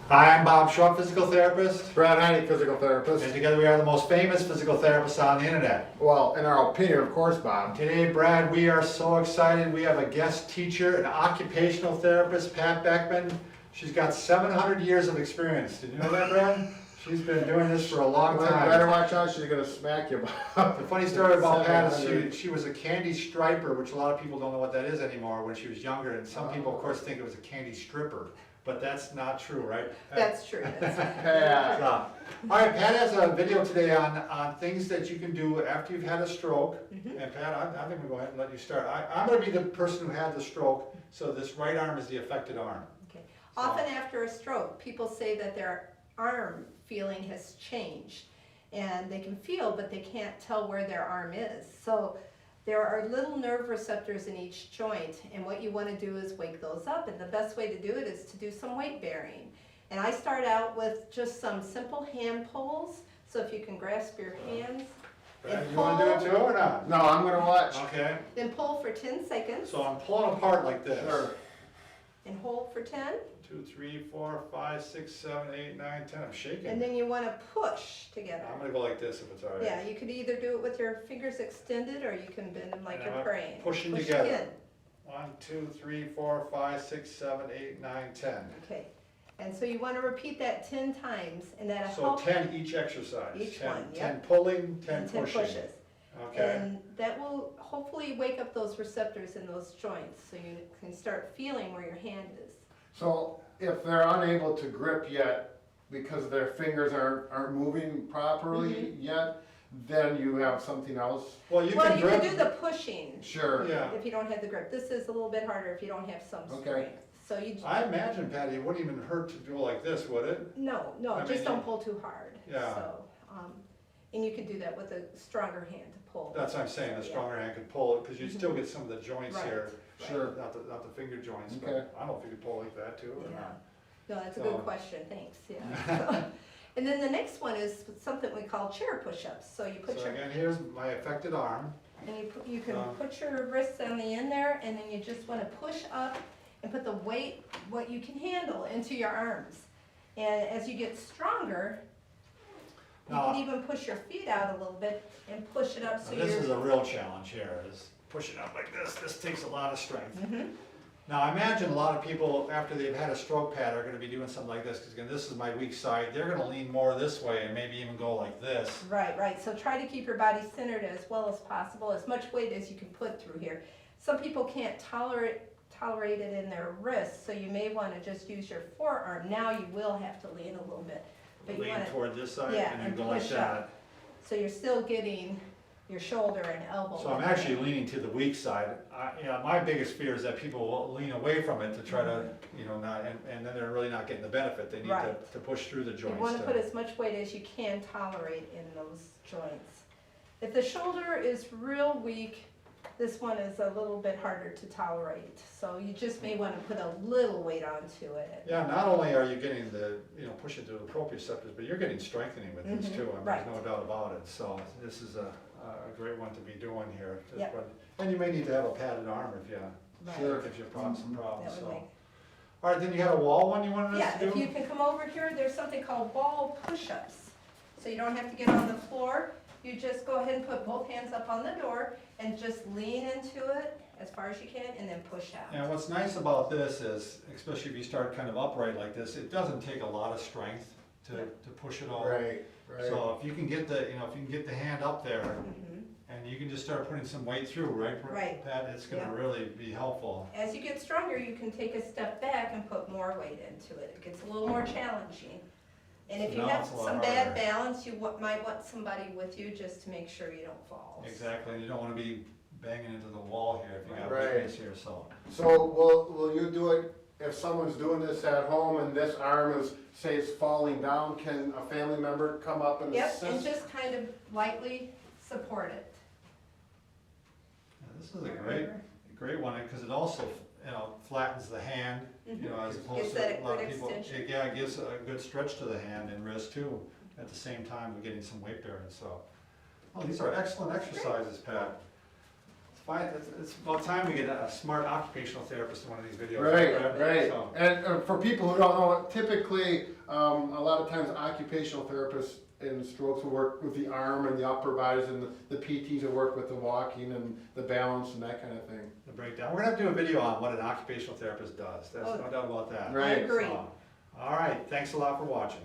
Hi, I'm Bob Schrupp, physical therapist, Brad Heineck, physical therapist. and together we are the most famous physical therapists on the internet. Well, in our opinion, of course, Bob. Today, Brad, we are so excited. We have a guest teacher, an occupational therapist, Pat Beckman. She's got 700 years of experience. Did you know that, Brad? She's been doing this for a long Well, time. better watch out, she's gonna smack you, Bob. The funny story about Pat is 700. she was a candy striper, which a lot of people don't know what that is anymore when she was younger, and some people, of course, think it was a candy stripper. But that's not true, right? Pat? That's true. Yeah. So, all right, Pat has a video today on things that you can do after you've had a stroke. And Pat, I think we'll go ahead and let you start. I'm going to be the person who had the stroke, so this right arm is the affected arm. Okay. Often after a stroke, people say that their arm feeling has changed. And they can feel, but they can't tell where their arm is. So there are little nerve receptors in each joint, and what you want to do is wake those up, and the best way to do it is to do some weight bearing. And I start out with just some simple hand pulls, so if you can grasp your hands Brad, and you want to do it too or not? No, I'm gonna watch. Okay, then pull for 10 seconds, so I'm pulling apart like this. Sure. and hold for 10, 2, 3, 4, 5, 6, 7, 8, 9, 10. I'm shaking. and then you want to push together. I'm going to go like this if it's all right. Yeah, you could either do it with your fingers extended, or you can bend them like And you're I'm praying. pushing Push together. again. 1, 2, 3, 4, 5, 6, 7, 8, 9, 10. Okay, and so you want to repeat that 10 times, and that'll So help. 10 each exercise. Each 10, one, 10 yep. pulling, 10 and 10 pushing. pushes. Okay. And that will hopefully wake up those receptors in those joints, so you can start feeling where your hand is. So if they're unable to grip yet because their fingers aren't moving properly yet, then you have something else? Well, you Well, can you grip. can do the pushing Sure. Yeah. if you don't have the grip. This is a little bit harder if you don't have some Okay. strength. So you, I imagine, Patty, it wouldn't even hurt to do it like this, would it? no, I just mean, don't pull too hard. Yeah. So, and you can do that with a stronger hand to pull. That's what I'm saying, a Yeah. stronger hand could pull it, because you still get some of the joints Right. here. Sure. Not the finger joints, Okay. but I don't know if you could pull like that too or Yeah. not. No, that's a So- good question, thanks, yeah. So, and then the next one is something we call chair push-ups. So you put So your, again, here's my affected arm. and you can um, put your wrists on the end there, and then you just wanna push up and put the weight, what you can handle, into your arms. And as you get stronger, you Now- can even push your feet out a little bit and push it up so Now, this is you're. a real challenge here, is pushing up like this. This takes a lot of strength. Mhm. Now, I imagine a lot of people, after they've had a stroke, Pat, are gonna be doing something like this, because again, this is my weak side. They're gonna lean more this way and maybe even go like this. Right, so try to keep your body centered as well as possible, as much weight as you can put through here. Some people can't tolerate it in their wrists, so you may wanna just use your forearm. Now you will have to lean a little bit, but you Lean wanna, toward this side yeah, and then and go like push that. up. So you're still getting your shoulder and elbow. So I'm actually leaning to the weak side. My biggest fear is that people will lean away from it to try to, not, and then they're really not getting the benefit. They need Right. to push through the You joints. wanna put as much weight as you can tolerate in those joints. If the shoulder is real weak, this one is a little bit harder to tolerate. So you just may wanna put a little weight onto it. Yeah, not only are you getting the, pushing through the proprioceptors, but you're getting strengthening with this Mhm, too. I mean, right. there's no doubt about it. So this is a great one to be doing here. Yep. And you may need to have a padded arm if you, Right. Sure. if you have some problems, That would so. make, All right, then you had a wall one you wanted us yeah, to do? if you can come over here, there's something called wall push-ups. So you don't have to get on the floor, you just go ahead and put both hands up on the door and just lean into it as far as you can and then push out. And what's nice about this is, especially if you start kind of upright like this, it doesn't take a lot of strength to push it all. Right, right. So if you can get the, if you can get the hand up there, Mhm. and you can just start putting some weight through, right? Right. Pat, it's gonna Yeah. really be helpful. As you get stronger, you can take a step back and put more weight into it. It gets a little more challenging. And if So you now have it's a lot some bad harder. balance, you might want somebody with you just to make sure you don't fall. Exactly, and you don't wanna be banging into the wall here if you got Right. weakness here, so. So will you do it, if someone's doing this at home and this arm is, say it's falling down, can a family member come up and Yep, assist? and just kind of lightly support it. Yeah, this is a great one, because it also, flattens the hand, as opposed Gives to that a lot of good people. extension. Yeah, it gives a good stretch to the hand and wrist too, at the same time we're getting some weight bearing, so. Oh, these are excellent exercises, Pat. fine, it's about time we get a smart occupational therapist in one of these videos. Right. So, And for people who don't know, typically, a lot of times occupational therapists in strokes will work with the arm and the upper bodies, and the PTs will work with the walking and the balance and that kind of thing. the breakdown. We're gonna have to do a video on what an occupational therapist does. There's no doubt about that. Right. I agree. So, all right, thanks a lot for watching.